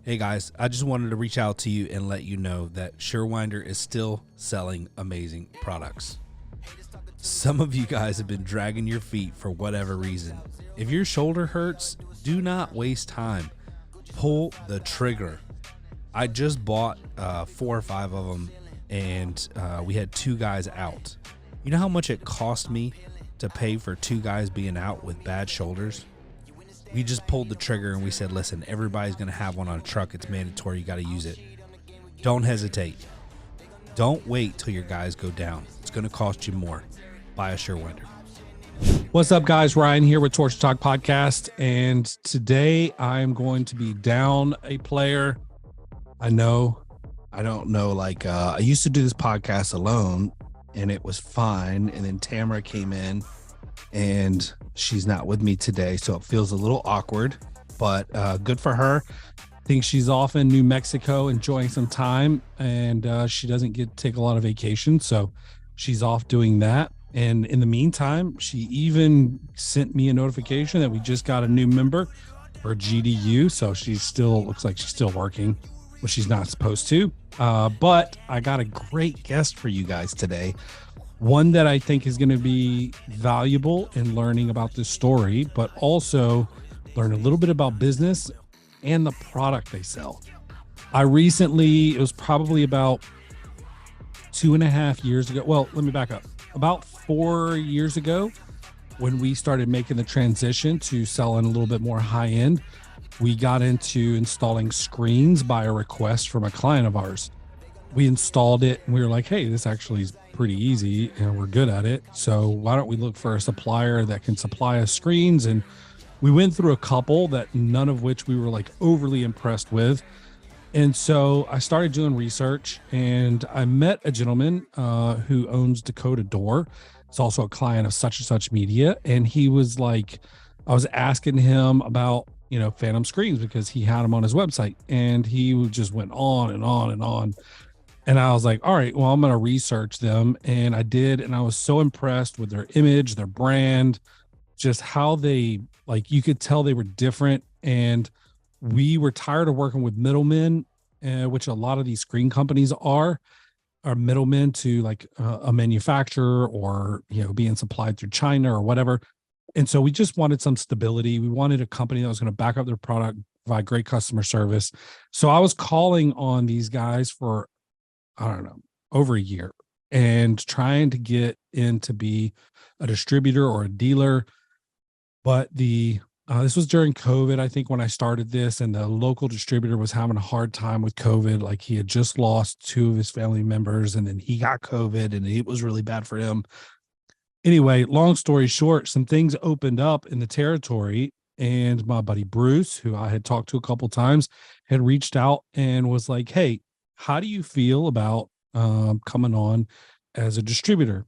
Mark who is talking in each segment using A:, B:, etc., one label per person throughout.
A: Hey guys, I just wanted to reach out to you and let you know that Surewinder is still selling amazing products. Some of you guys have been dragging your feet for whatever reason. If your shoulder hurts, do not waste time. Pull the trigger. I just bought 4 or 5 of them, and we had 2 guys out. You know how much it cost me to pay for 2 guys being out with bad shoulders? We just pulled the trigger and we said, listen, everybody's going to have one on a truck. It's mandatory. You got to use it. Don't hesitate. Don't wait till your guys go down. It's going to cost you more. Buy a Surewinder.
B: What's up, guys? Ryan here with Torsion Talk Podcast. And today I'm going to be down a player. I don't know. I used to do this podcast alone and it was fine. And then Tamara came in and she's not with me today, so it feels a little awkward, but good for her. I think she's off in New Mexico enjoying some time, and she doesn't get to take a lot of vacation, so she's off doing that. And in the meantime, she even sent me a notification that we just got a new member for GDU, so she still looks like she's still working, but she's not supposed to. But I got a great guest for you guys today. One that I think is going to be valuable in learning about this story, but also learn a little bit about business and the product they sell. It was probably about 2.5 years ago. Well, let me back up. About 4 years ago, when we started making the transition to selling a little bit more high end, we got into installing screens by a request from a client of ours. We installed it and we were like, hey, this actually is pretty easy and we're good at it. So why don't we look for a supplier that can supply us screens? And we went through a couple that none of which we were like overly impressed with. And so I started doing research and I met a gentleman who owns Dakota Door. It's also a client of such and such media. And he was like, I was asking him about, Phantom screens because he had them on his website, and he just went on and on and on. And I was like, all right, well, I'm going to research them. And I did. And I was so impressed with their image, their brand, just how they, you could tell they were different. And we were tired of working with middlemen, which a lot of these screen companies are middlemen to a manufacturer or, being supplied through China or whatever. And so we just wanted some stability. We wanted a company that was going to back up their product, provide great customer service. So I was calling on these guys for, I don't know, over a year and trying to get in to be a distributor or a dealer. But this was during COVID, I think, when I started this, and the local distributor was having a hard time with COVID. Like, he had just lost 2 of his family members and then he got COVID and it was really bad for him. Anyway, long story short, some things opened up in the territory, and my buddy Bruce, who I had talked to a couple times, had reached out and was like, hey, how do you feel about coming on as a distributor?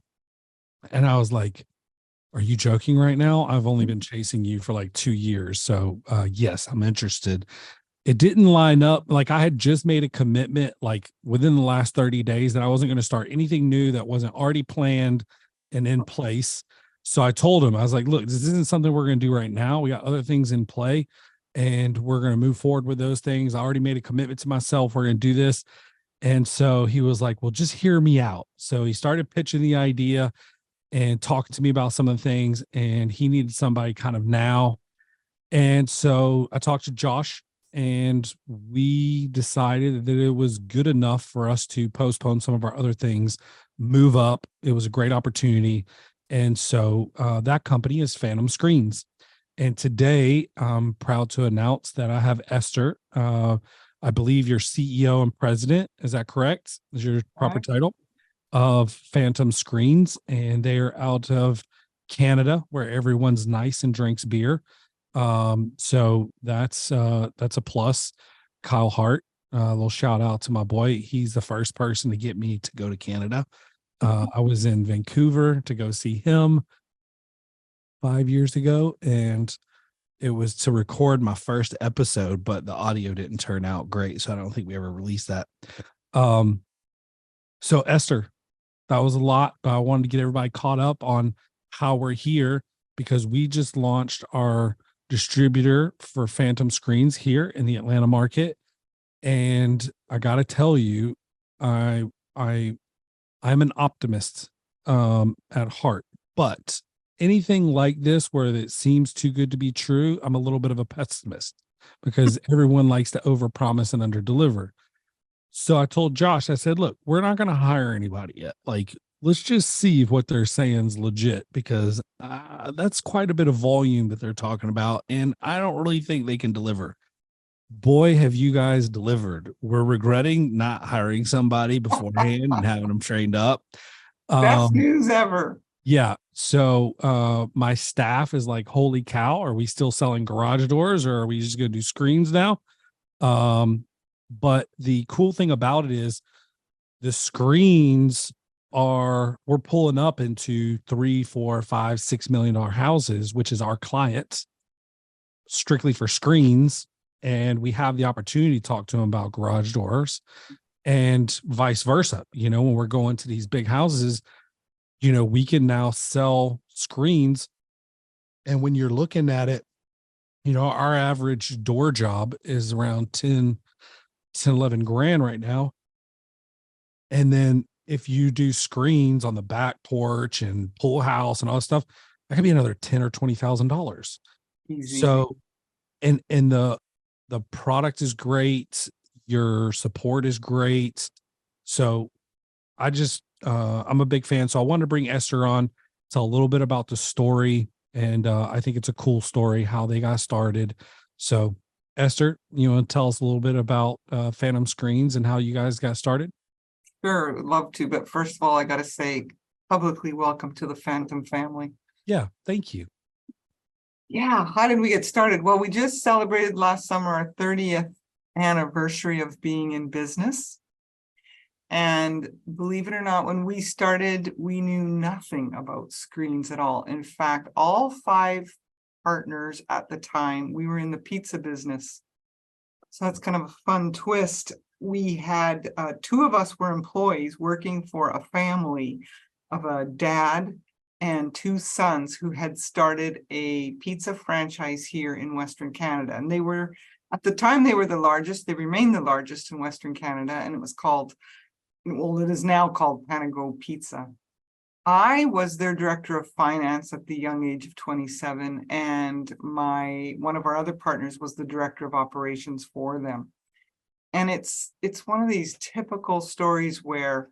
B: And I was like, are you joking right now? I've only been chasing you for 2 years. So yes, I'm interested. It didn't line up. I had just made a commitment within the last 30 days that I wasn't going to start anything new that wasn't already planned and in place. So I told him, I was like, look, this isn't something we're going to do right now. We got other things in play and we're going to move forward with those things. I already made a commitment to myself. We're going to do this. And so he was like, well, just hear me out. So he started pitching the idea and talking to me about some of the things, and he needed somebody kind of now. And so I talked to Josh, and we decided that it was good enough for us to postpone some of our other things, move up. It was a great opportunity. And so that company is Phantom Screens. And today I'm proud to announce that I have Esther, I believe you're CEO and president. Is that correct? Is your proper title? Of Phantom Screens, and they're out of Canada, where everyone's nice and drinks beer. So that's a plus. Kyle Hart, a little shout out to my boy. He's the first person to get me to go to Canada. I was in Vancouver to go see him 5 years ago, and it was to record my first episode, but the audio didn't turn out great, so I don't think we ever released that. So Esther, that was a lot, but I wanted to get everybody caught up on how we're here because we just launched our distributor for Phantom Screens here in the Atlanta market. And I got to tell you, I I I'm an optimist at heart, but anything like this where it seems too good to be true, I'm a little bit of a pessimist because everyone likes to overpromise and underdeliver. So I told Josh, I said, look, we're not going to hire anybody yet. Like, let's just see if what they're saying is legit because that's quite a bit of volume that they're talking about. And I don't really think they can deliver. Boy, have you guys delivered. We're regretting not hiring somebody beforehand and having them trained up.
C: Best
B: Um,
C: news ever.
B: yeah. So my staff is like, holy cow, are we still selling garage doors or are we just gonna do screens now? But the cool thing about it is the screens we're pulling up into 3, 4, 5, $6 million houses, which is our clients strictly for screens. And we have the opportunity to talk to them about garage doors and vice versa. You know, when we're going to these big houses, you know, we can now sell screens. And when you're looking at it, you know, our average door job is around 10, 11 grand right now. And then if you do screens on the back porch and pool house and all that stuff, that could be another 10 or $20,000.
C: Easy.
B: So, and the product is great. Your support is great. So I'm a big fan. So I wanted to bring Esther on, tell a little bit about the story. And I think it's a cool story, how they got started. So Esther, you want to tell us a little bit about Phantom Screens and how you guys got started?
C: Sure, would love to. But first of all, I got to say publicly welcome to the Phantom family.
B: Yeah, thank you.
C: Yeah, how did we get started? Well, we just celebrated last summer our 30th anniversary of being in business. And believe it or not, when we started, we knew nothing about screens at all. In fact, all 5 partners at the time, we were in the pizza business. So that's kind of a fun twist. We had 2 of us were employees working for a family of a dad and 2 sons who had started a pizza franchise here in Western Canada. And they were, at the time, they were the largest. They remain the largest in Western Canada. And it was called, well, it is now called Panago Pizza. I was their director of finance at the young age of 27, and one of our other partners was the director of operations for them. And it's one of these typical stories where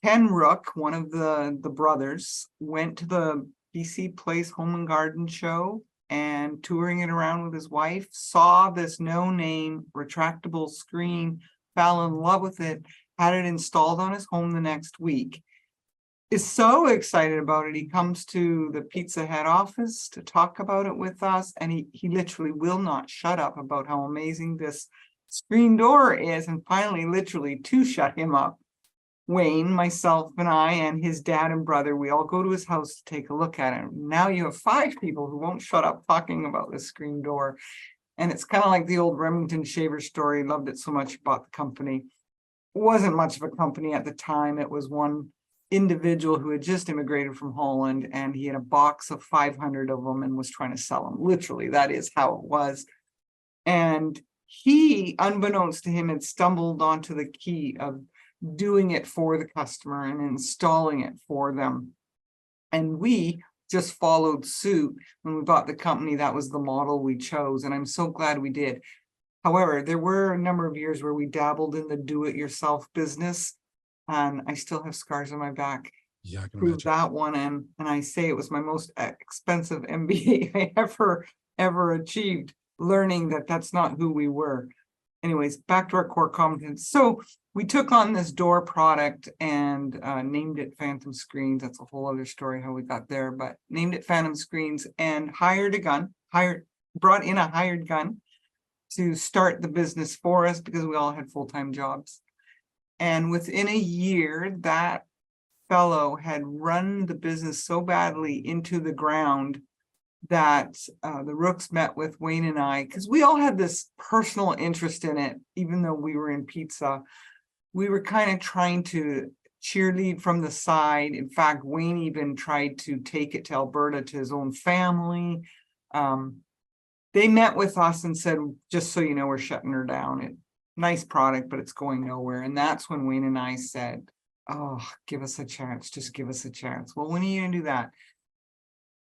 C: Ken Rook, one of the brothers, went to the BC Place Home and Garden show and touring it around with his wife, saw this no-name retractable screen, fell in love with it, had it installed on his home the next week. Is so excited about it. He comes to the Pizza head office to talk about it with us, and he literally will not shut up about how amazing this screen door is. And finally, literally 2 shut him up. Wayne, myself, and I, and his dad and brother, we all go to his house to take a look at it. Now you have 5 people who won't shut up talking about this screen door. And it's kind of like the old Remington Shaver story. Loved it so much, bought the company. It wasn't much of a company at the time. It was one individual who had just immigrated from Holland, and he had a box of 500 of them and was trying to sell them. Literally, that is how it was. And he, unbeknownst to him, had stumbled onto the key of doing it for the customer and installing it for them. And we just followed suit. When we bought the company, that was the model we chose, and I'm so glad we did. However, there were a number of years where we dabbled in the do-it-yourself business, and I still have scars on my back.
B: Yeah, I can
C: Prove
B: imagine.
C: that one, and I say it was my most expensive MBA I ever achieved, learning that that's not who we were. Anyways, back to our core competence. So we took on this door product and named it Phantom Screens. That's a whole other story how we got there, but named it Phantom Screens and brought in a hired gun to start the business for us because we all had full-time jobs. And within a year, that fellow had run the business so badly into the ground that the Rooks met with Wayne and I, because we all had this personal interest in it, even though we were in pizza. We were kind of trying to cheerlead from the side. In fact, Wayne even tried to take it to Alberta to his own family. They met with us and said, just so you know, we're shutting her down. nice product, but it's going nowhere. And that's when Wayne and I said, oh, give us a chance. Just give us a chance. Well, when are you going to do that?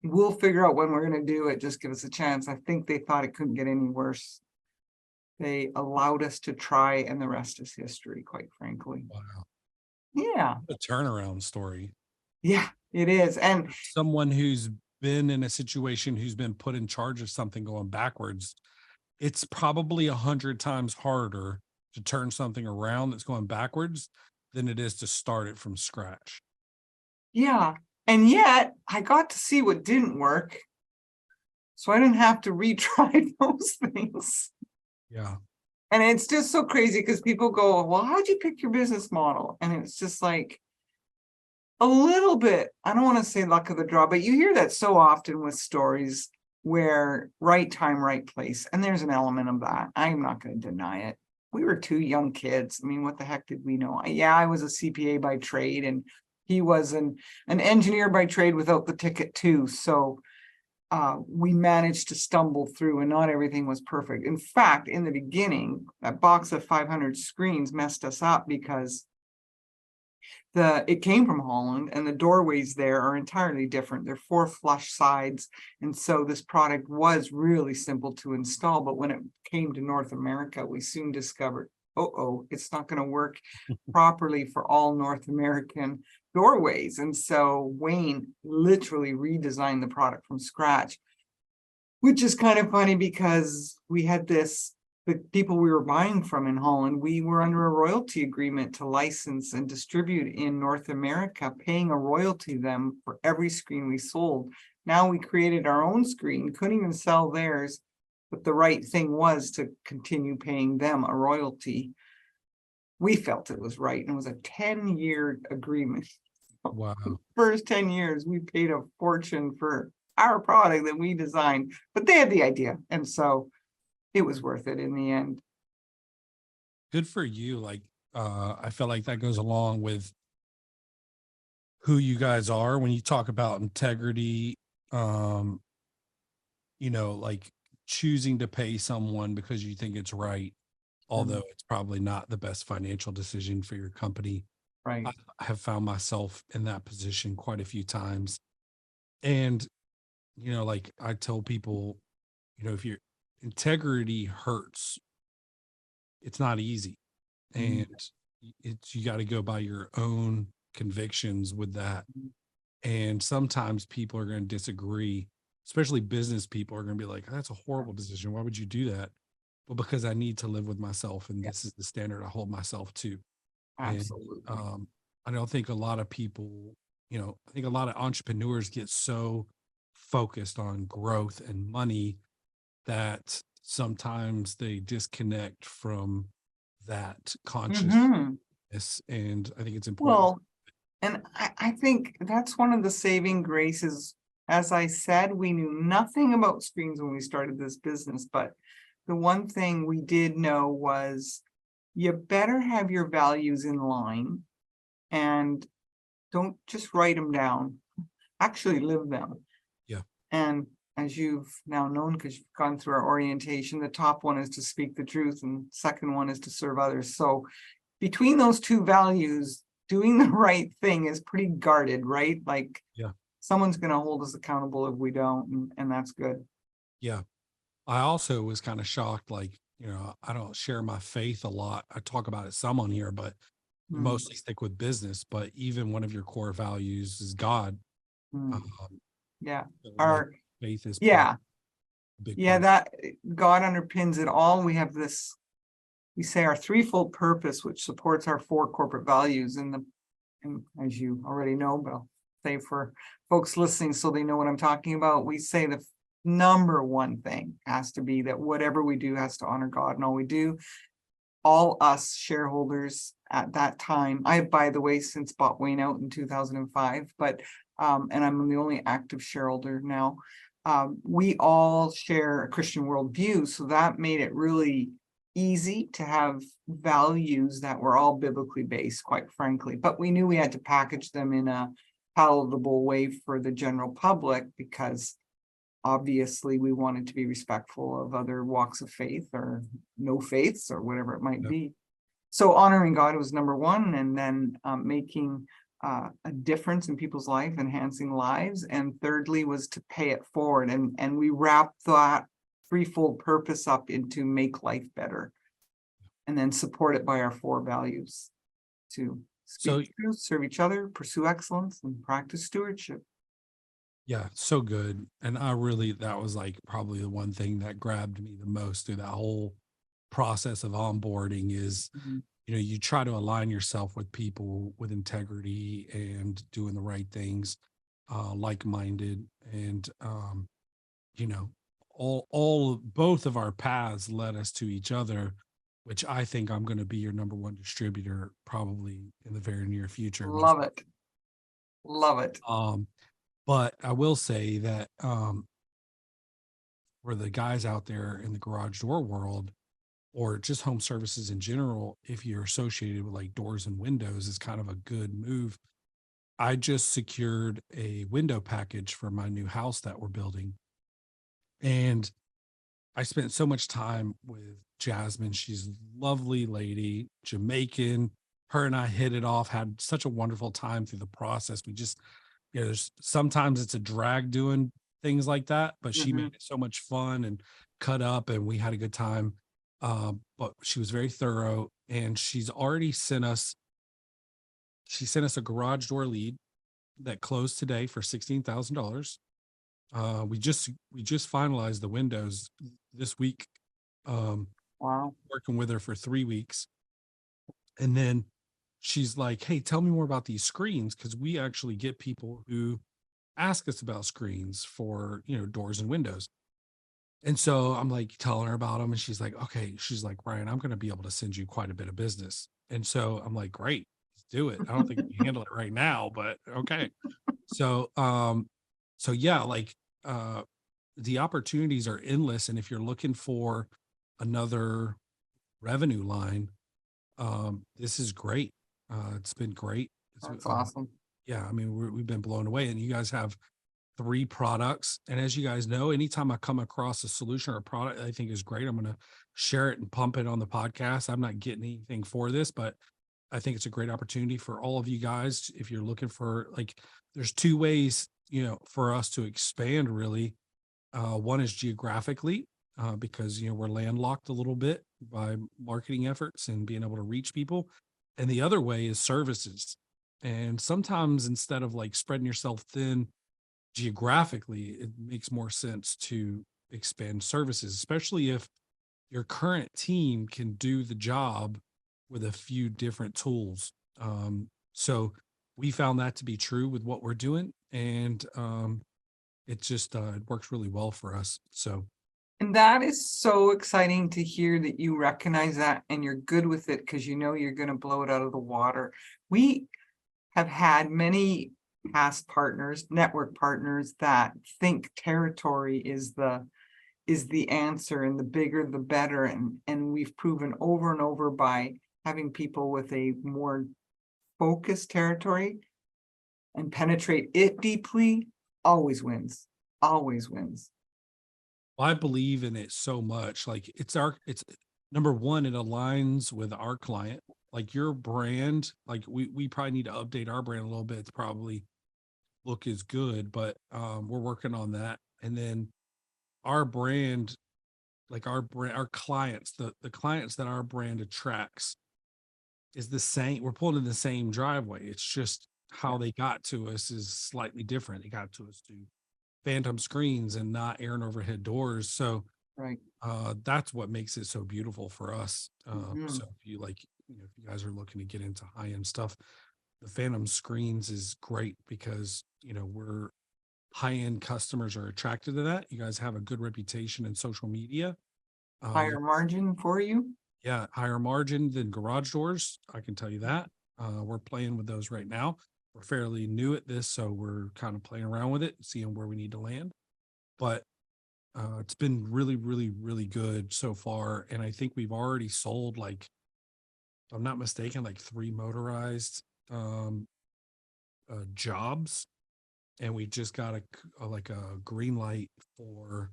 C: We'll figure out when we're going to do it. Just give us a chance. I think they thought it couldn't get any worse. They allowed us to try, and the rest is history, quite frankly.
B: Wow.
C: Yeah.
B: A turnaround story.
C: Yeah, it is. And
B: someone who's been in a situation, who's been put in charge of something going backwards, it's probably 100 times harder to turn something around that's going backwards than it is to start it from scratch.
C: yeah, and yet I got to see what didn't work. So I didn't have to retry those things.
B: Yeah.
C: And it's just so crazy because people go, well, how'd you pick your business model? And it's just like a little bit, I don't want to say luck of the draw, but you hear that so often with stories where right time, right place. And there's an element of that. I'm not going to deny it. We were two young kids. I mean, what the heck did we know? Yeah, I was a CPA by trade, and he was an engineer by trade without the ticket too. So we managed to stumble through, and not everything was perfect. In fact, in the beginning, that box of 500 screens messed us up because it came from Holland, and the doorways there are entirely different. They're 4 flush sides. And so this product was really simple to install. But when it came to North America, we soon discovered, it's not going to work properly for all North American doorways. And so Wayne literally redesigned the product from scratch, which is kind of funny because we had the people we were buying from in Holland, we were under a royalty agreement to license and distribute in North America, paying a royalty to them for every screen we sold. Now we created our own screen, couldn't even sell theirs, but the right thing was to continue paying them a royalty. We felt it was right, and it was a 10-year agreement.
B: Wow.
C: First 10 years, we paid a fortune for our product that we designed, but they had the idea, and so it was worth it in the end.
B: Good for you. Like, I feel like that goes along with who you guys are when you talk about integrity, like choosing to pay someone because you think it's right, although it's probably not the best financial decision for your company.
C: Right.
B: I have found myself in that position quite a few times. And, like I tell people, if your integrity hurts, it's not easy. And you got to go by your own convictions with that. And sometimes people are going to disagree, especially business people are going to be like, that's a horrible decision. Why would you do that? Well, because I need to live with myself, and this is the standard I hold myself to.
C: Absolutely.
B: And I don't think a lot of people, I think a lot of entrepreneurs get so focused on growth and money that sometimes they disconnect from that consciousness. And I think it's important.
C: Well, and I think that's one of the saving graces. As I said, we knew nothing about screens when we started this business, but the one thing we did know was you better have your values in line, and don't just write them down, actually live them.
B: Yeah.
C: And as you've now known, because you've gone through our orientation, the top one is to speak the truth, and second one is to serve others. So between those two values, doing the right thing is pretty guarded, right? Like,
B: yeah,
C: someone's going to hold us accountable if we don't, and that's good.
B: Yeah. I also was kind of shocked, like, I don't share my faith a lot. I talk about it some on here, but mostly stick with business. But even one of your core values is God.
C: Yeah.
B: Our faith is
C: that God underpins it all. We have this, we say, our threefold purpose, which supports our 4 corporate values. And as you already know, but I'll say for folks listening so they know what I'm talking about, we say the number one thing has to be that whatever we do has to honor God in all we do. All us shareholders at that time, I have, by the way, since bought Wayne out in 2005, but and I'm the only active shareholder now. We all share a Christian worldview, so that made it really easy to have values that were all biblically based, quite frankly. But we knew we had to package them in a palatable way for the general public, because obviously we wanted to be respectful of other walks of faith or no faiths or whatever it might
B: Yep.
C: be. So honoring God was number one, and then making a difference in people's life, enhancing lives. And thirdly was to pay it forward. And we wrapped that threefold purpose up into make life better. And then support it by our 4 values: to
B: So
C: speak truth, serve each other, pursue excellence, and practice stewardship.
B: yeah, so good. And that was like probably the one thing that grabbed me the most through that whole process of onboarding is,
C: Mhm.
B: you try to align yourself with people with integrity and doing the right things, like-minded. And, you know, both of our paths led us to each other, which I think I'm going to be your number one distributor probably in the very near future.
C: Love it. Love it.
B: But I will say that, for the guys out there in the garage door world or just home services in general, if you're associated with like doors and windows, is kind of a good move. I just secured a window package for my new house that we're building. And I spent so much time with Jasmine. She's a lovely lady, Jamaican. Her and I hit it off, had such a wonderful time through the process. We just, there's sometimes it's a drag doing things like that, but she
C: Mhm.
B: made it so much fun and cut up, and we had a good time. But she was very thorough, and she sent us a garage door lead that closed today for $16,000. We just finalized the windows this week. Um,
C: Wow.
B: Working with her for 3 weeks. And then she's like, "Hey, tell me more about these screens." Cause we actually get people who ask us about screens for, doors and windows. And so I'm like telling her about them. And she's like, "Okay." She's like, "Ryan, I'm going to be able to send you quite a bit of business." And so I'm like, "Great, let's do it." I don't think we can handle it right now, but okay. So, so yeah, like, uh, the opportunities are endless. And if you're looking for another revenue line, this is great. It's been great.
C: That's awesome.
B: Yeah, I mean, we've been blown away, and you guys have 3 products. And as you guys know, anytime I come across a solution or a product that I think is great, I'm going to share it and pump it on the podcast. I'm not getting anything for this, but I think it's a great opportunity for all of you guys. If you're looking for, like, there's 2 ways, for us to expand really. One is geographically, because we're landlocked a little bit by marketing efforts and being able to reach people, and the other way is services. And sometimes instead of like spreading yourself thin geographically, it makes more sense to expand services, especially if your current team can do the job with a few different tools. So we found that to be true with what we're doing, and it just it works really well for us. So
C: And that is so exciting to hear that you recognize that and you're good with it because you know you're going to blow it out of the water. We have had many past partners, network partners that think territory is the answer, and the bigger the better. And we've proven over and over by having people with a more focused territory and penetrate it deeply, always wins. Always wins.
B: I believe in it so much. Like, it's number one, it aligns with our client. Like your brand, like we probably need to update our brand a little bit to probably look as good, but we're working on that. And then our brand, like our clients, the clients that our brand attracts is the same. We're pulling in the same driveway. It's just how
C: Yeah.
B: they got to us is slightly different. They got to us through phantom screens and not air and overhead doors. So
C: Right.
B: that's what makes it so beautiful for us.
C: Mhm.
B: So if you like, if you guys are looking to get into high end stuff, the phantom screens is great because we're high end customers are attracted to that. You guys have a good reputation in social media. You,
C: Higher margin for you.
B: yeah, higher margin than garage doors. I can tell you that. We're playing with those right now. We're fairly new at this, so we're kind of playing around with it, seeing where we need to land. But it's been really, really, really good so far. And I think we've already sold, like, if I'm not mistaken, like 3 motorized jobs. and we just got like a green light for,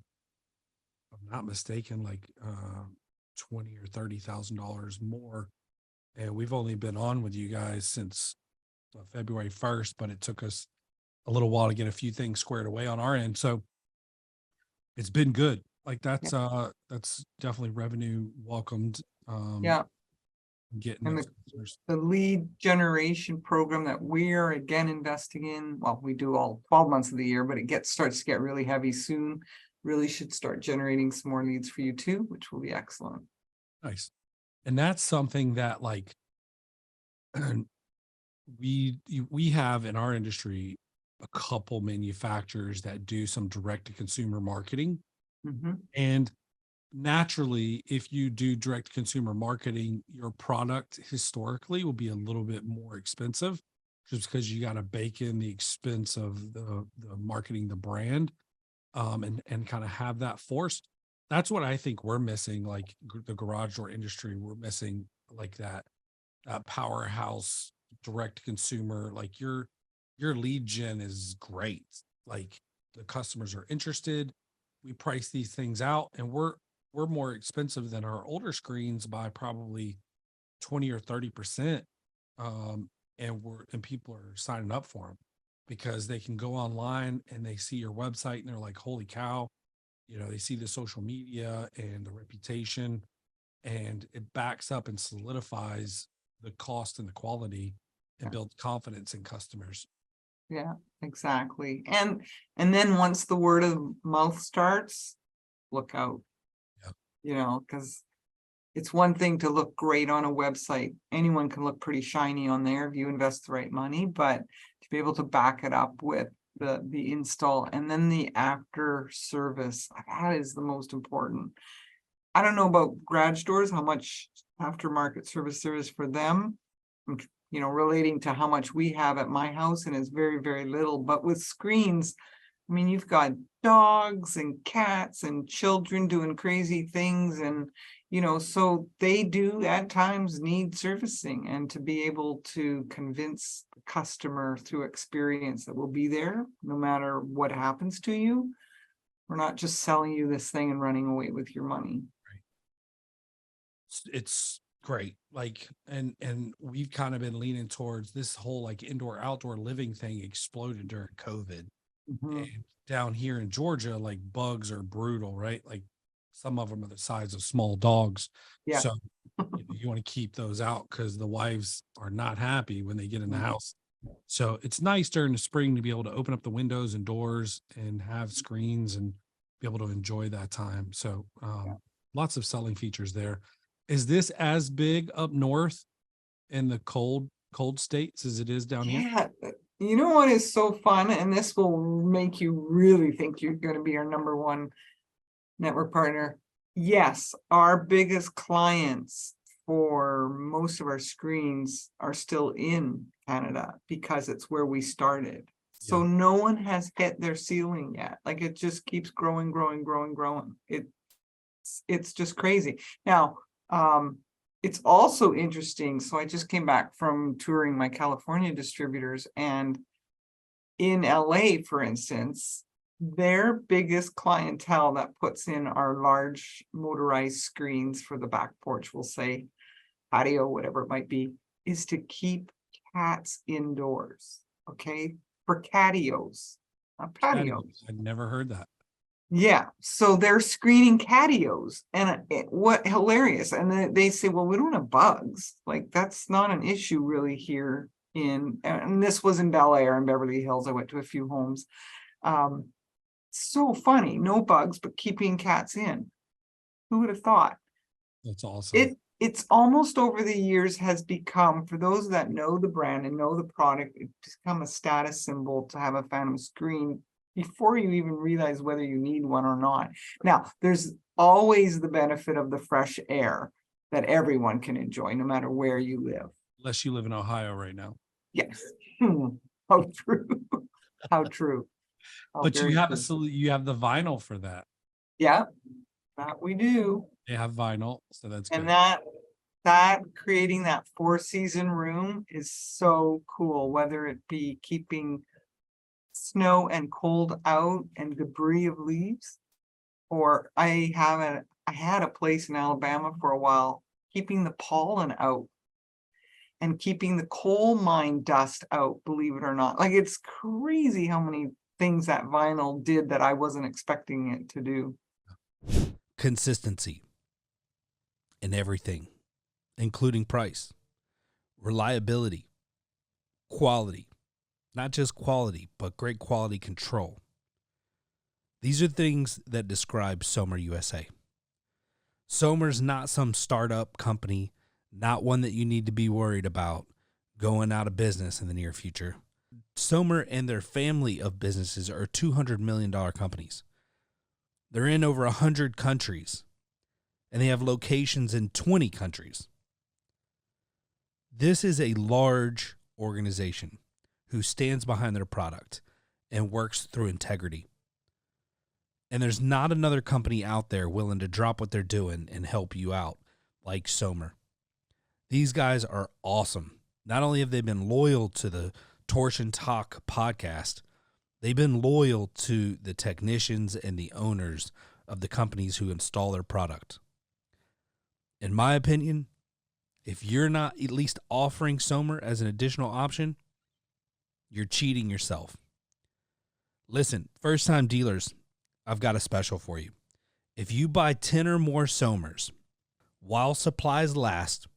B: if I'm not mistaken, like 20 or $30,000 more. And we've only been on with you guys since February 1st, but it took us a little while to get a few things squared away on our end. So it's been good. Like that's definitely revenue welcomed.
C: Yeah.
B: Getting
C: And
B: those customers.
C: the lead generation program that we're again investing in, well, we do all 12 months of the year, but it starts to get really heavy soon. Really should start generating some more leads for you too, which will be excellent.
B: Nice. And that's something that like we have in our industry a couple manufacturers that do some direct to consumer marketing. And naturally, if you do direct to consumer marketing, your product historically will be a little bit more expensive just because you got to bake in the expense of the marketing the brand, and kind of have that forced. That's what I think we're missing, like the garage door industry. We're missing like that powerhouse direct to consumer. Like your lead gen is great. Like the customers are interested. We price these things out, and we're more expensive than our older screens by probably 20 or 30%. And people are signing up for them because they can go online and they see your website and they're like, holy cow, they see the social media and the reputation, and it backs up and solidifies the cost and the quality and builds confidence in customers.
C: Yeah, exactly. And then once the word of mouth starts, look out. Because it's one thing to look great on a website. Anyone can look pretty shiny on there if you invest the right money, but to be able to back it up with the install and then the after service, that is the most important. I don't know about garage doors, how much aftermarket service there is for them, relating to how much we have at my house, and it's very, very little. But with screens, I mean, you've got dogs and cats and children doing crazy things. And, so they do at times need servicing, and to be able to convince the customer through experience that we'll be there no matter what happens to you. We're not just selling you this thing and running away with your money.
B: Right. It's great. Like, and we've kind of been leaning towards this whole like indoor outdoor living thing exploded during COVID. And down here in Georgia, like bugs are brutal, right? Like some of them are the size of small dogs.
C: Yeah.
B: So you want to keep those out because the wives are not happy when they get in the house. So it's nice during the spring to be able to open up the windows and doors and have screens and be able to enjoy that time. So lots of selling features there. Is this as big up north in the cold states as it is down here?
C: Yeah. You know what is so fun, and this will make you really think you're going to be our number one network partner. Yes, our biggest clients for most of our screens are still in Canada because it's where we started. So no one has hit their ceiling yet. Like it just keeps growing. It's just crazy. Now, it's also interesting. So I just came back from touring my California distributors, and in LA, for instance, their biggest clientele that puts in our large motorized screens for the back porch, we'll say patio, whatever it might be, is to keep cats indoors. Okay. For catios, not patios.
B: I'd never heard that.
C: Yeah, so they're screening catios, and what hilarious. And they say, well, we don't have bugs. Like that's not an issue really here and this was in Bel Air and Beverly Hills. I went to a few homes. So funny, no bugs, but keeping cats in. Who would have thought?
B: That's awesome.
C: It's almost over the years has become, for those that know the brand and know the product, it's become a status symbol to have a Phantom screen before you even realize whether you need one or not. Now, there's always the benefit of the fresh air that everyone can enjoy, no matter where you live.
B: Unless you live in Ohio right now.
C: Yes. How true. How true.
B: But you have you have the vinyl for that.
C: Yeah, that we do.
B: They have vinyl, so that's good.
C: And that creating that 4-season room is so cool, whether it be keeping snow and cold out and debris of leaves. Or I had a place in Alabama for a while, keeping the pollen out and keeping the coal mine dust out, believe it or not. Like, it's crazy how many things that vinyl did that I wasn't expecting it to do.
A: Consistency in everything, including price, reliability, quality, not just quality, but great quality control. These are things that describe Somer USA. Somer's not some startup company, not one that you need to be worried about going out of business in the near future. Somer and their family of businesses are $200 million companies. They're in over 100 countries, and they have locations in 20 countries. This is a large organization who stands behind their product and works through integrity. And there's not another company out there willing to drop what they're doing and help you out like Somer. These guys are awesome. Not only have they been loyal to the Torsion Talk podcast, they've been loyal to the technicians and the owners of the companies who install their product. In my opinion, if you're not at least offering Somer as an additional option, you're cheating yourself. Listen, first-time dealers, I've got a special for you. If you buy 10 or more Somers, while supplies last,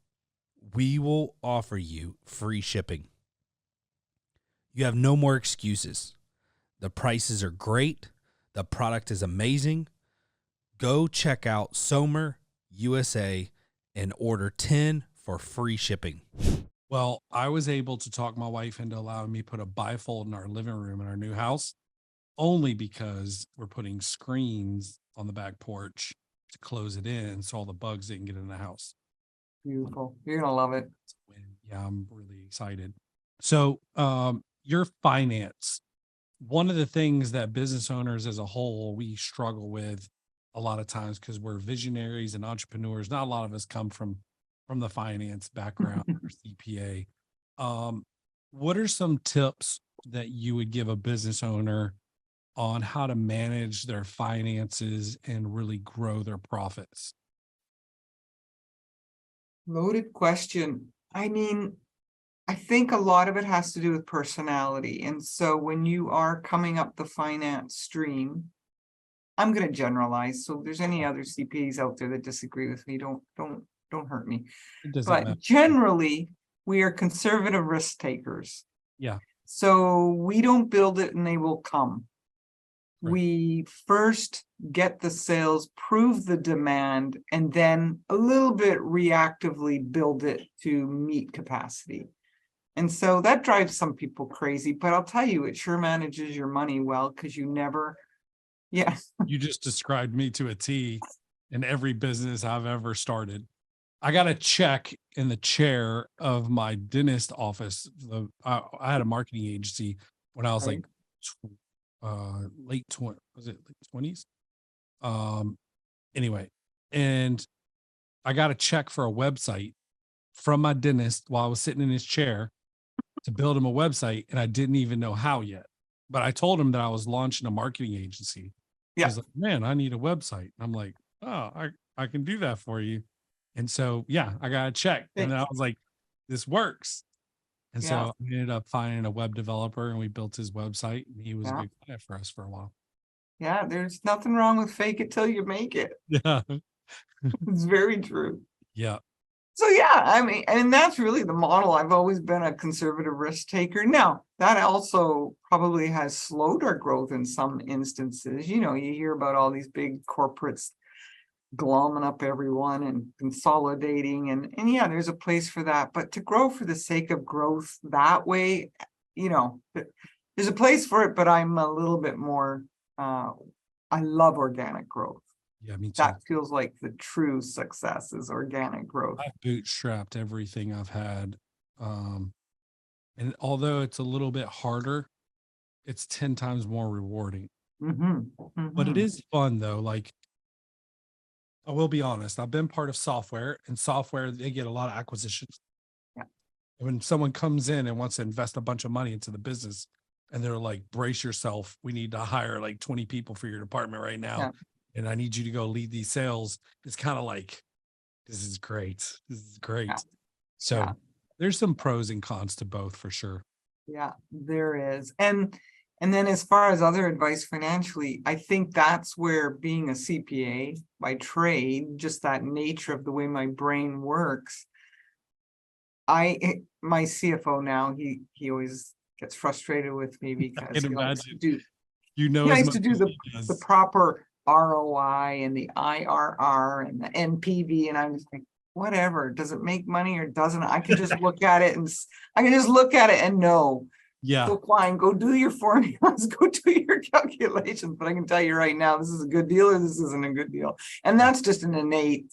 A: we will offer you free shipping. You have no more excuses. The prices are great. The product is amazing. Go check out Somer USA and order 10 for free shipping.
B: Well, I was able to talk my wife into allowing me to put a bifold in our living room in our new house, only because we're putting screens on the back porch to close it in so all the bugs didn't get in the house.
C: Beautiful. You're gonna love it.
B: Yeah, I'm really excited. So your finance, one of the things that business owners as a whole, we struggle with a lot of times because we're visionaries and entrepreneurs. Not a lot of us come from the finance background or CPA. What are some tips that you would give a business owner on how to manage their finances and really grow their profits?
C: Loaded question. I mean, I think a lot of it has to do with personality. And so when you are coming up the finance stream, I'm going to generalize. So if there's any other CPAs out there that disagree with me, don't hurt me.
B: It doesn't
C: But
B: matter.
C: generally, we are conservative risk takers.
B: Yeah.
C: So we don't build it and they will come.
B: Right.
C: We first get the sales, prove the demand, and then a little bit reactively build it to meet capacity. And so that drives some people crazy, but I'll tell you, it sure manages your money well, because you never, yeah.
B: You just described me to a T in every business I've ever started. I got a check in the chair of my dentist office. I had a marketing agency when I was
C: Right.
B: like late 20s? Anyway, and I got a check for a website from my dentist while I was sitting in his chair to build him a website, and I didn't even know how yet. But I told him that I was launching a marketing agency.
C: Yeah.
B: He's like, man, I need a website. And I'm like, oh, I can do that for you. And so, yeah, I got a check. And then I was like, this works. And so I ended up finding a web developer and we built his website. And he was a big client for us for a while.
C: Yeah, there's nothing wrong with fake it till you make it.
B: Yeah.
C: It's very true.
B: Yeah.
C: So yeah, I mean, and that's really the model. I've always been a conservative risk taker. Now, that also probably has slowed our growth in some instances. You know, you hear about all these big corporates glomming up everyone and consolidating, and yeah, there's a place for that. But to grow for the sake of growth that way, you know, there's a place for it, but I'm a little bit more, I love organic growth.
B: Yeah, me too.
C: That feels like the true success is organic growth.
B: I've bootstrapped everything I've had. And although it's a little bit harder, it's 10 times more rewarding. But it is fun though. Like, I will be honest, I've been part of software, and software, they get a lot of acquisitions.
C: Yeah.
B: And when someone comes in and wants to invest a bunch of money into the business, and they're like, brace yourself. We need to hire like 20 people for your department right now.
C: Yeah.
B: And I need you to go lead these sales. It's kind of like, this is great. This is great.
C: Yeah.
B: So
C: Yeah.
B: there's some pros and cons to both for sure.
C: Yeah, there is. And then as far as other advice financially, I think that's where being a CPA by trade, just that nature of the way my brain works. My CFO now, he always gets frustrated with me because he likes to do,
B: You know,
C: he
B: as
C: likes
B: much
C: to do
B: as
C: the
B: he does.
C: proper ROI and the IRR and the NPV, and I'm just like, whatever. Does it make money or doesn't? I can just look at it and know.
B: Yeah.
C: So fine, go do your formulas, go do your calculations. But I can tell you right now, this is a good deal or this isn't a good deal. And that's just an innate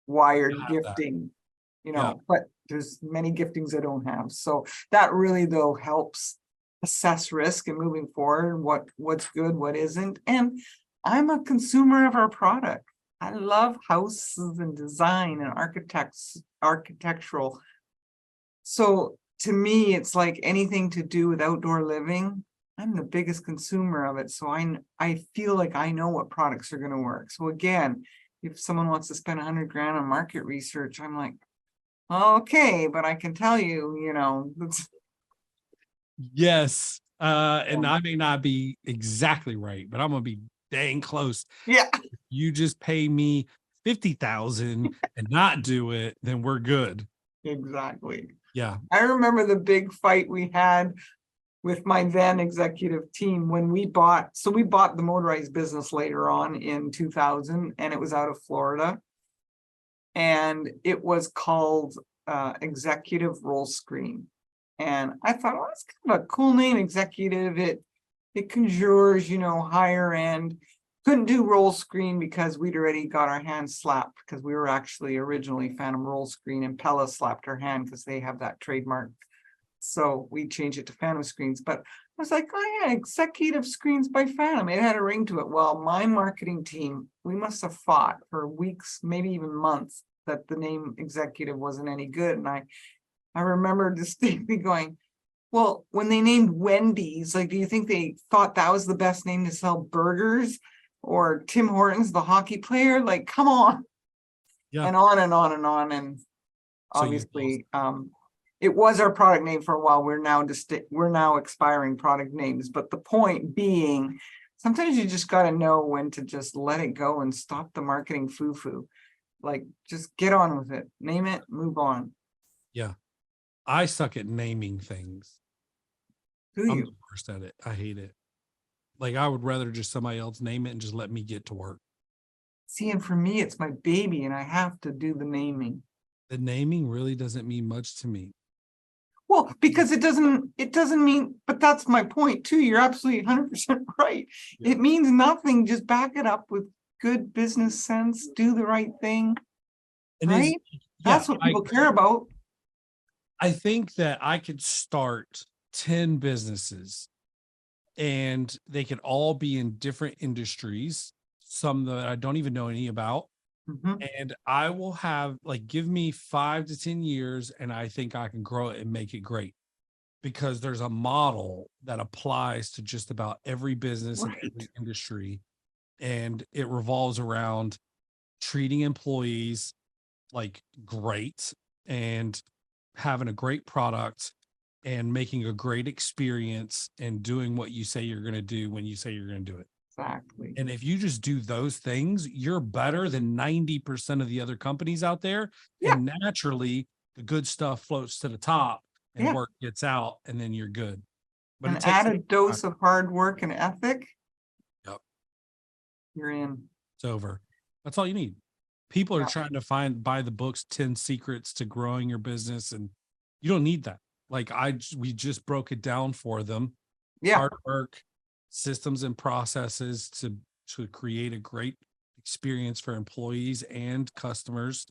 C: wired gifting, you know, but there's many giftings I don't have. So that really though helps assess risk and moving forward, what's good, what isn't. And I'm a consumer of our product. I love houses and design and architectural. So to me, it's like anything to do with outdoor living. I'm the biggest consumer of it. So I feel like I know what products are going to work. So again, if someone wants to spend 100 grand on market research, I'm like, okay, but I can tell you, you know,
B: yes. And I may not be exactly right, but I'm gonna be dang close.
C: yeah,
B: You just pay me 50,000 and not do it, then we're good.
C: exactly.
B: Yeah.
C: I remember the big fight we had with my then executive team when we bought the motorized business later on in 2000, and it was out of Florida. And it was called Executive Roll Screen. And I thought, oh, that's kind of a cool name, executive. It conjures, you know, higher end. Couldn't do roll screen because we'd already got our hands slapped because we were actually originally Phantom Roll Screen, and Pella slapped our hand because they have that trademark. So we changed it to Phantom Screens. But I was like, oh yeah, Executive Screens by Phantom. It had a ring to it. Well, my marketing team, we must have fought for weeks, maybe even months, that the name Executive wasn't any good. And I remember distinctly going, well, when they named Wendy's, like, do you think they thought that was the best name to sell burgers? Or Tim Hortons, the hockey player? Like, come on.
B: Yeah.
C: And on and on and on. And obviously, it was our product name for a while. We're now expiring product names. But the point being, sometimes you just got to know when to just let it go and stop the marketing foo-foo. Like, just get on with it. Name it, move on.
B: Yeah. I suck at naming things. I'm the worst at it. I hate it. Like, I would rather just somebody else name it and just let me get to work.
C: See, and for me, it's my baby and I have to do the naming.
B: The naming really doesn't mean much to me.
C: Well, because it doesn't mean, but that's my point too. You're absolutely 100% right. Yeah. It means nothing. Just back it up with good business sense, do the right thing. And right? That's what people care about.
B: I think that I could start 10 businesses and they could all be in different industries, some that I don't even know any about. Mm-hmm. And I will have, like, give me 5 to 10 years and I think I can grow it and make it great, because there's a model that applies to just about every business and every industry. And it revolves around treating employees like great and having a great product and making a great experience and doing what you say you're going to do when you say you're going to do it.
C: Exactly.
B: And if you just do those things, you're better than 90% of the other companies out there. Yeah. And naturally, the good stuff floats to the top and work gets out, and then you're good. But
C: an added dose of hard work and ethic. Yep. You're in.
B: It's over. That's all you need. People are trying to buy the books, 10 Secrets to Growing Your Business, and you don't need that. Like, we just broke it down for them. Yeah. Hard work, systems and processes to create a great experience for employees and customers.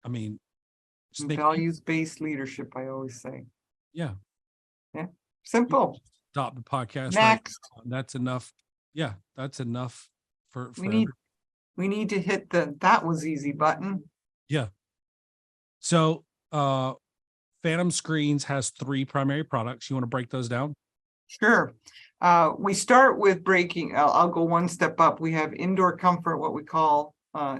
B: I mean,
C: values-based leadership, I always say.
B: Yeah.
C: Yeah. Simple.
B: Stop the podcast.
C: Next.
B: Right now. That's enough. Yeah, that's enough for
C: we need to hit that was easy button.
B: Yeah. So Phantom Screens has 3 primary products. You want to break those down?
C: Sure. We start with breaking. I'll go one step up. We have indoor comfort, what we call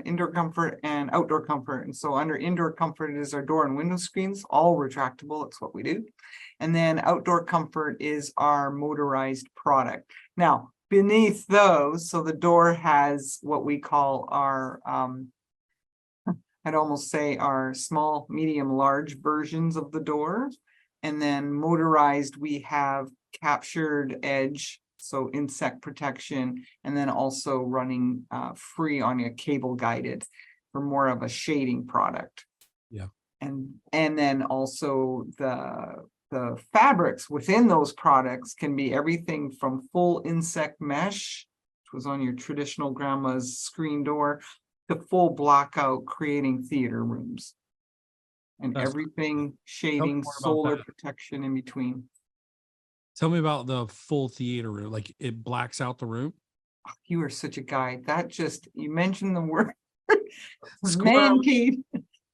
C: indoor comfort and outdoor comfort. And so under indoor comfort is our door and window screens, all retractable. That's what we do. And then outdoor comfort is our motorized product. Now, beneath those, so the door has what we call our, I'd almost say our small, medium, large versions of the door. And then motorized, we have captured edge, so insect protection, and then also running free on a cable guided for more of a shading product.
B: Yeah.
C: And then also the fabrics within those products can be everything from full insect mesh, which was on your traditional grandma's screen door, to full blackout, creating theater rooms. And
B: That's
C: everything shading,
B: more about
C: solar
B: that.
C: protection in between.
B: Tell me about the full theater room. Like it blacks out the room.
C: You are such a guy. That just, you mentioned the word
B: Squirrel.
C: man cave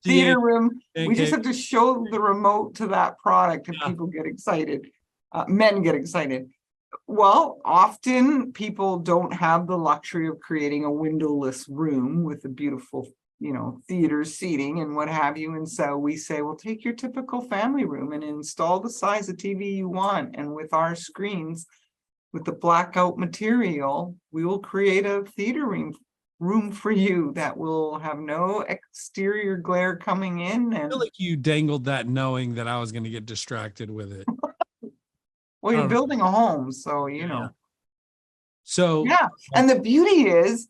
C: theater room. We just have to show the remote to that product and
B: Yeah.
C: people get excited. Men get excited. Well, often people don't have the luxury of creating a windowless room with a beautiful, theater seating and what have you. And so we say, well, take your typical family room and install the size of TV you want. And with our screens, with the blackout material, we will create a theater room for you that will have no exterior glare coming in.
B: I
C: And
B: feel like you dangled that knowing that I was going to get distracted with it.
C: well, you're
B: don't know.
C: building a home, so
B: Yeah. So
C: yeah. And the beauty is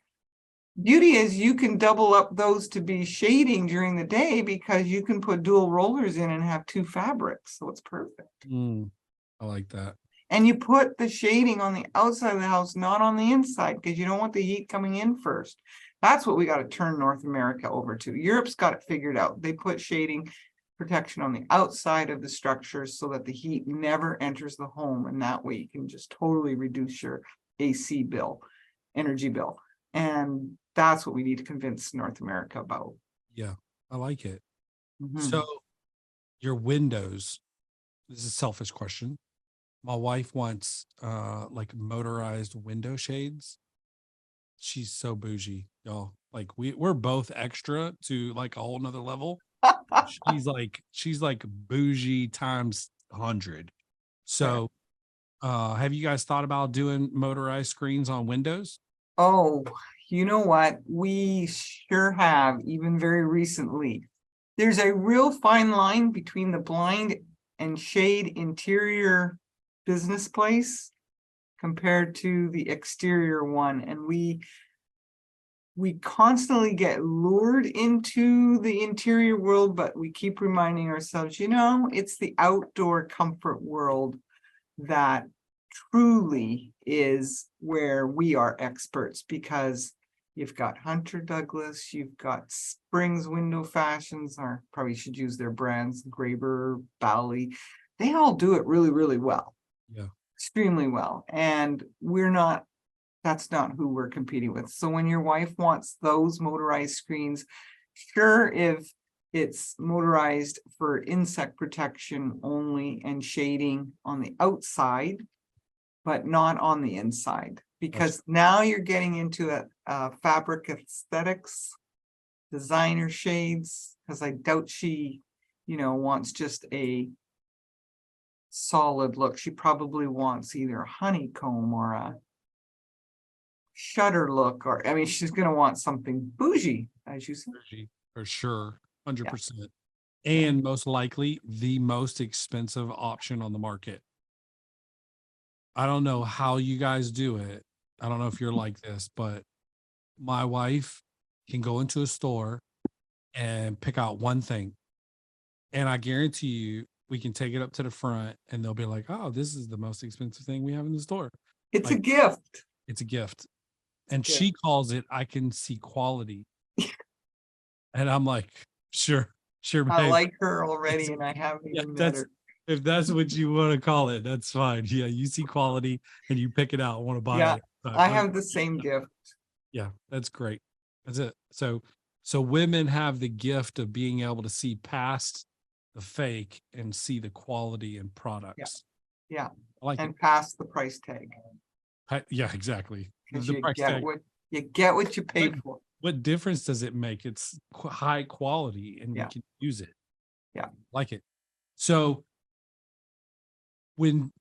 C: you can double up those to be shading during the day because you can put dual rollers in and have two fabrics. So it's perfect.
B: I like that.
C: And you put the shading on the outside of the house, not on the inside, because you don't want the heat coming in first. That's what we got to turn North America over to. Europe's got it figured out. They put shading protection on the outside of the structures so that the heat never enters the home. And that way you can just totally reduce your AC bill, energy bill. And that's what we need to convince North America about.
B: Yeah, I like it.
C: Mhm.
B: So your windows, this is a selfish question. My wife wants like motorized window shades. She's so bougie, y'all. Like we're both extra to like a whole nother level. She's like bougie times 100. So have you guys thought about doing motorized screens on windows?
C: Oh, you know what? We sure have, even very recently. There's a real fine line between the blind and shade interior business place compared to the exterior one. And we constantly get lured into the interior world, but we keep reminding ourselves, it's the outdoor comfort world that truly is where we are experts, because you've got Hunter Douglas, you've got Springs Window Fashions, or probably should use their brands, Graber, Bally. They all do it really, really well.
B: Yeah.
C: Extremely well. And that's not who we're competing with. So when your wife wants those motorized screens, sure, if it's motorized for insect protection only and shading on the outside, but not on the inside, because now you're getting into that fabric aesthetics, designer shades, because I doubt she, wants just a solid look. She probably wants either a honeycomb or a shutter look, or she's going to want something bougie, as you said.
B: Bougie, for sure, 100%. And most likely the most expensive option on the market. I don't know how you guys do it. I don't know if you're like this, but my wife can go into a store and pick out one thing. And I guarantee you, we can take it up to the front and they'll be like, oh, this is the most expensive thing we have in the store.
C: It's
B: like,
C: a gift.
B: It's a gift. And she calls it, I can see quality. And I'm like, sure, babe.
C: I like her already, and I haven't even met her.
B: If that's what you want to call it, that's fine. Yeah, you see quality and you pick it out, want to buy it.
C: I have the same gift.
B: Yeah, that's great. That's it. So women have the gift of being able to see past the fake and see the quality in products.
C: Yeah.
B: I like
C: and pass the price tag.
B: it. Yeah, exactly.
C: Because
B: The
C: you
B: price
C: get
B: tag.
C: what you pay for.
B: What difference does it make? It's high quality and
C: Yeah.
B: we can use it.
C: Yeah.
B: Like it. So when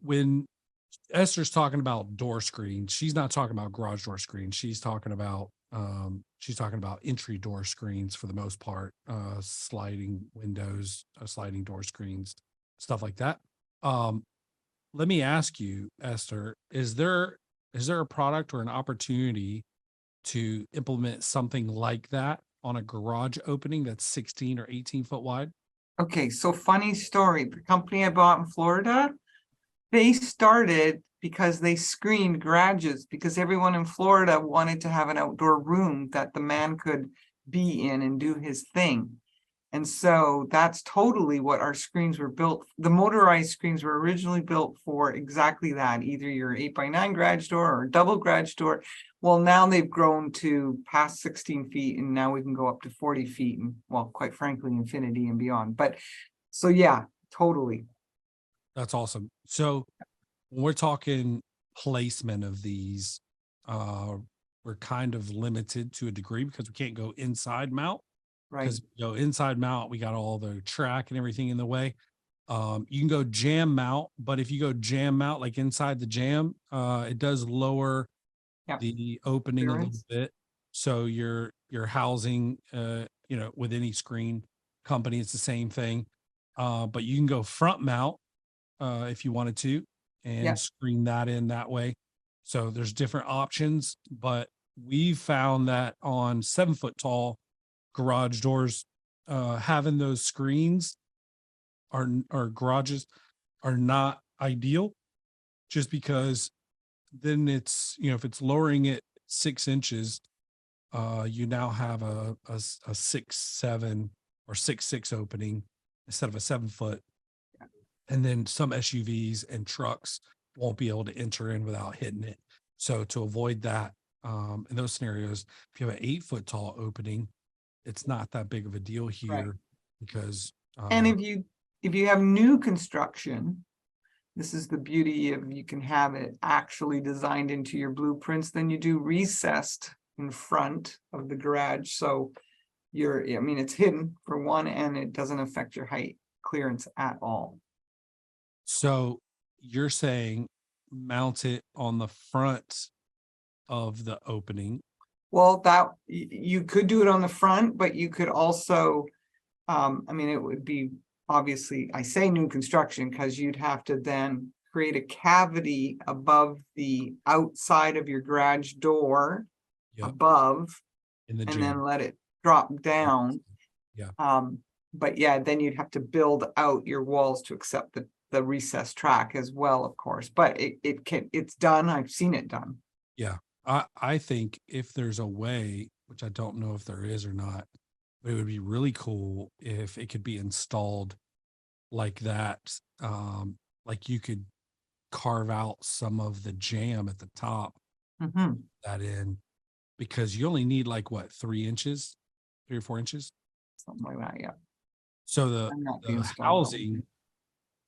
B: Esther's talking about door screens, she's not talking about garage door screens. She's talking about entry door screens for the most part, sliding windows, sliding door screens, stuff like that. Let me ask you, Esther, is there a product or an opportunity to implement something like that on a garage opening that's 16 or 18 foot wide?
C: Okay, so funny story. The company I bought in Florida, they started because they screened garages because everyone in Florida wanted to have an outdoor room that the man could be in and do his thing. And so that's totally what our screens were built. The motorized screens were originally built for exactly that, either your 8x9 garage door or double garage door. Well, now they've grown to past 16 feet and now we can go up to 40 feet and, well, quite frankly, infinity and beyond. But so, yeah, totally.
B: That's awesome. So when we're talking placement of these, we're kind of limited to a degree because we can't go inside mount.
C: Right.
B: Because inside mount, we got all the track and everything in the way. You can go jam mount, but if you go jam mount like inside the jam, it does lower the opening a little bit. So your housing, with any screen company, it's the same thing. But you can go front mount if you wanted to, and screen that in that way. So there's different options, but we found that on 7 foot tall garage doors, having those screens or garages are not ideal, just because then it's, if it's lowering it 6 inches, you now have a 6'7" or 6'6" opening instead of a 7 foot. And then some SUVs and trucks won't be able to enter in without hitting it. So to avoid that, in those scenarios, if you have an 8 foot tall opening, it's not that big of a deal here because
C: and if you have new construction, this is the beauty of, you can have it actually designed into your blueprints. Then you do recessed in front of the garage, so it's hidden for one, and it doesn't affect your height clearance at all.
B: So you're saying mount it on the front of the opening.
C: Well, that you could do it on the front, but you could also, it would be, obviously, I say new construction because you'd have to then create a cavity above the outside of your garage door, above, and then let it drop down. But then you'd have to build out your walls to accept the recessed track as well, of course. But it's done. I've seen it done.
B: Yeah. I think if there's a way, which I don't know if there is or not, but it would be really cool if it could be installed like that. Like you could carve out some of the jam at the top, that in, because you only need 3 inches, 3 or 4 inches.
C: Something like that, yeah.
B: So the housing,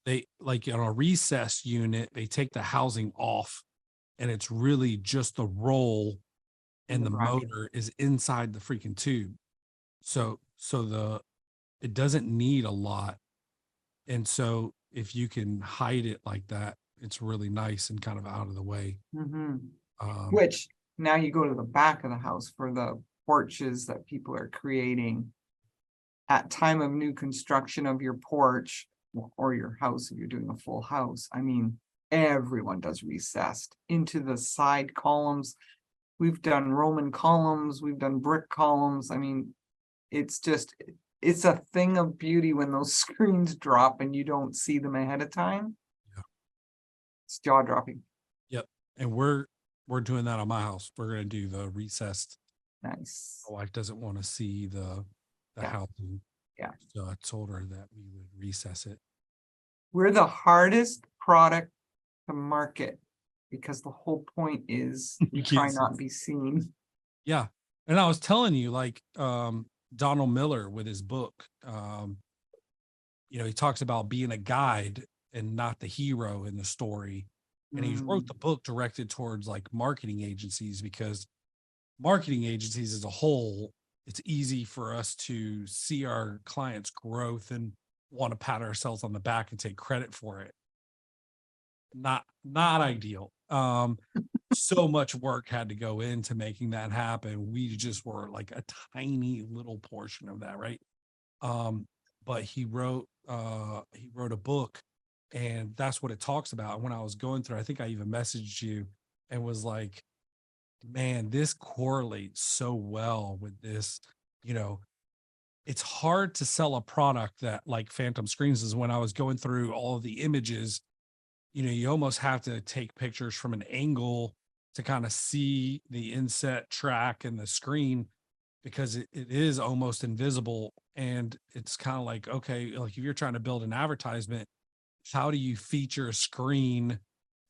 B: they on a recess unit, they take the housing off and it's really just the roll and the motor is inside the freaking tube. So it doesn't need a lot. And so if you can hide it like that, it's really nice and kind of out of the way.
C: Which now you go to the back of the house for the porches that people are creating at time of new construction of your porch or your house. If you're doing a full house, everyone does recessed into the side columns. We've done Roman columns, we've done brick columns. It's a thing of beauty when those screens drop and you don't see them ahead of time. It's jaw dropping.
B: Yep. And we're doing that on my house. We're going to do the recessed.
C: Nice.
B: My wife doesn't want to see the housing.
C: Yeah.
B: So I told her that we would recess it.
C: We're the hardest product to market because the whole point is you try not to be seen.
B: Yeah. And I was telling you, Donald Miller with his book, he talks about being a guide and not the hero in the story. And he wrote the book directed towards like marketing agencies, because marketing agencies as a whole, it's easy for us to see our clients' growth and want to pat ourselves on the back and take credit for it. Not ideal. So much work had to go into making that happen. We just were like a tiny little portion of that, right? But he wrote a book, and that's what it talks about. When I was going through, I think I even messaged you and was like, man, this correlates so well with this. You know, it's hard to sell a product that like Phantom Screens is. When I was going through all of the images, you know, you almost have to take pictures from an angle to kind of see the inset track and the screen, because it is almost invisible. And it's kind of like, okay, like if you're trying to build an advertisement, how do you feature a screen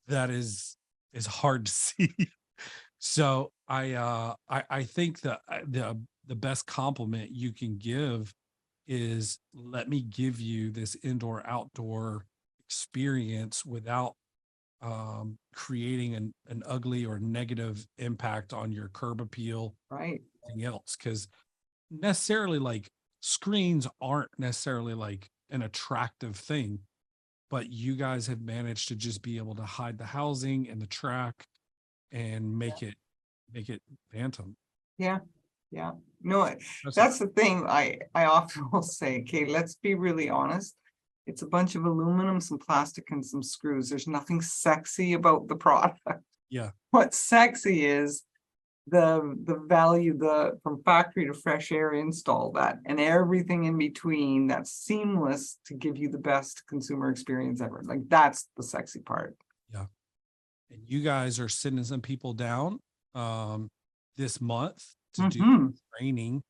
B: that is hard to see? So I think that the best compliment you can give is, let me give you this indoor outdoor experience without creating an ugly or negative impact on your curb appeal,
C: Right.
B: anything else. Because necessarily, like, screens aren't necessarily like an attractive thing, but you guys have managed to just be able to hide the housing and the track and make it Phantom.
C: Yeah. No, that's the thing. I often will say, okay, let's be really honest. It's a bunch of aluminum, some plastic, and some screws. There's nothing sexy about the product.
B: Yeah.
C: What's sexy is the value, the from factory to fresh air install, that and everything in between that's seamless to give you the best consumer experience ever. Like, that's the sexy part.
B: Yeah. And you guys are sending some people down this month to do training,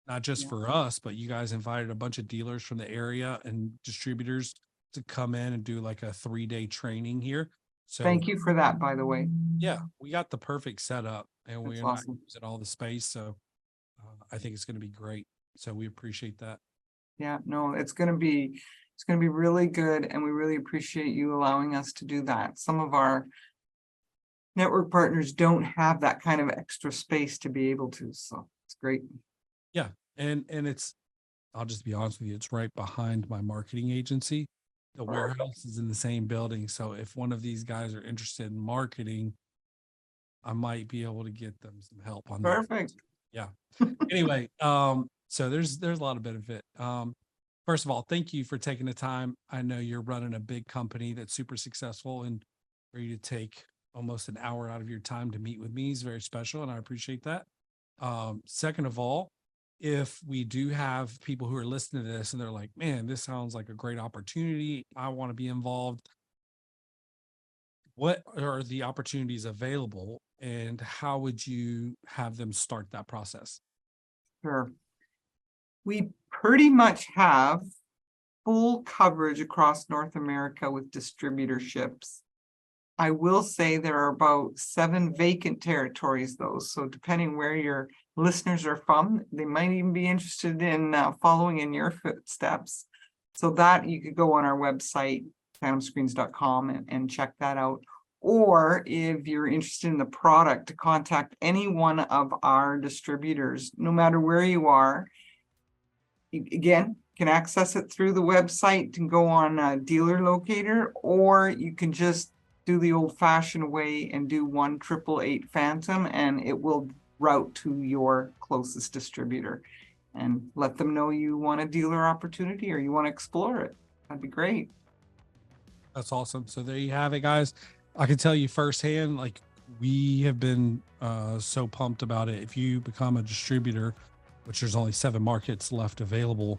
B: not just for us, but you guys invited a bunch of dealers from the area and distributors to come in and do like a 3-day training here. So
C: Thank you for that, by the way.
B: yeah, we got the perfect setup, and
C: That's
B: we're
C: awesome.
B: not using all the space. So I think it's going to be great. So we appreciate that.
C: Yeah, no, it's gonna be really good, and we really appreciate you allowing us to do that. Some of our network partners don't have that kind of extra space to be able to, so it's great.
B: Yeah. And it's, I'll just be honest with you, it's right behind my marketing agency. The warehouse is in the same building. So if one of these guys are interested in marketing, I might be able to get them some help on that.
C: Perfect.
B: Yeah. Anyway, so there's a lot of benefit. First of all, thank you for taking the time. I know you're running a big company that's super successful, and for you to take almost an hour out of your time to meet with me is very special, and I appreciate that. Second of all, if we do have people who are listening to this and they're like, man, this sounds like a great opportunity, I want to be involved, what are the opportunities available, and how would you have them start that process?
C: Sure. We pretty much have full coverage across North America with distributorships. I will say there are about 7 vacant territories, though. So depending where your listeners are from, they might even be interested in following in your footsteps. So that you could go on our website, phantomscreens.com, and check that out. Or if you're interested in the product, to contact any one of our distributors, no matter where you are. Again, can access it through the website and go on a dealer locator, or you can just do the old-fashioned way and do 1-888 Phantom, and it will route to your closest distributor and let them know you want a dealer opportunity or you want to explore it. That'd be great.
B: That's awesome. So there you have it, guys. I can tell you firsthand, like, we have been so pumped about it. If you become a distributor, which there's only 7 markets left available,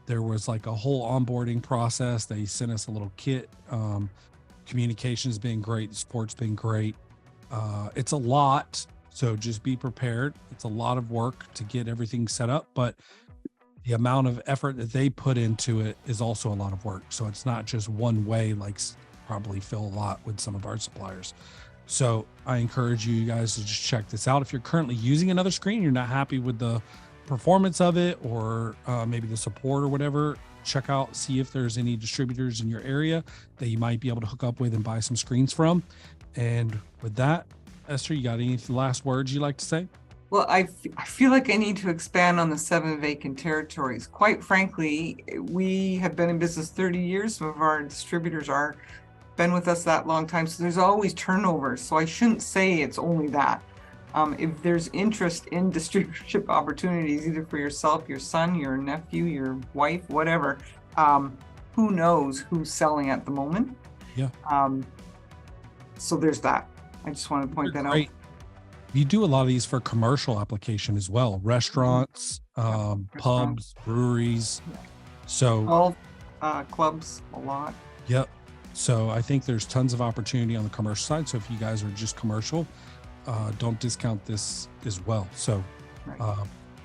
B: there was like a whole onboarding process. They sent us a little kit. Communication's been great. The support's been great. It's a lot, so just be prepared. It's a lot of work to get everything set up, but the amount of effort that they put into it is also a lot of work. So it's not just one way, like probably feel a lot with some of our suppliers. So I encourage you guys to just check this out. If you're currently using another screen, you're not happy with the performance of it, or maybe the support or whatever, check out, see if there's any distributors in your area that you might be able to hook up with and buy some screens from. And with that, Esther, you got any last words you'd like to say?
C: Well, I feel like I need to expand on the 7 vacant territories. Quite frankly, we have been in business 30 years. Some of our distributors are been with us that long time. So there's always turnover. So I shouldn't say it's only that. If there's interest in distributorship opportunities, either for yourself, your son, your nephew, your wife, whatever, who knows who's selling at the moment.
B: Yeah.
C: So there's that. I just want to point that out.
B: You do a lot of these for commercial application as well. Restaurants, pubs, breweries. So
C: all clubs, a lot.
B: Yep. So I think there's tons of opportunity on the commercial side. So if you guys are just commercial, don't discount this as well. So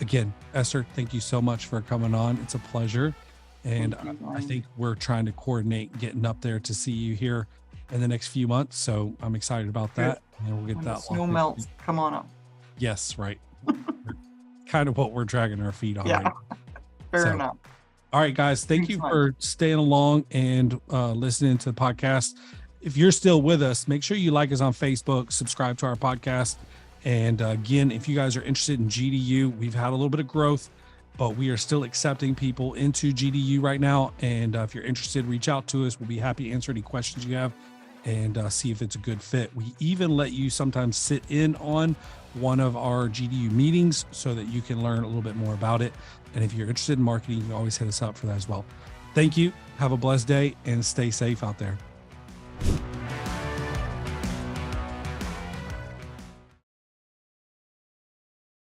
B: again, Esther, thank you so much for coming on. It's a pleasure. And I think we're trying to coordinate getting up there to see you here in the next few months. So I'm excited about that. And we'll get
C: when
B: that.
C: The snow melts, come on up.
B: Yes, right. Kind of what we're dragging our feet on.
C: Yeah,
B: right?
C: fair enough.
B: All right, guys. Thank you for staying along and listening to the podcast. If you're still with us, make sure you like us on Facebook, subscribe to our podcast. And again, if you guys are interested in GDU, we've had a little bit of growth, but we are still accepting people into GDU right now. And if you're interested, reach out to us. We'll be happy to answer any questions you have and see if it's a good fit. We even let you sometimes sit in on one of our GDU meetings so that you can learn a little bit more about it. And if you're interested in marketing, you can always hit us up for that as well. Thank you. Have a blessed day and stay safe out there.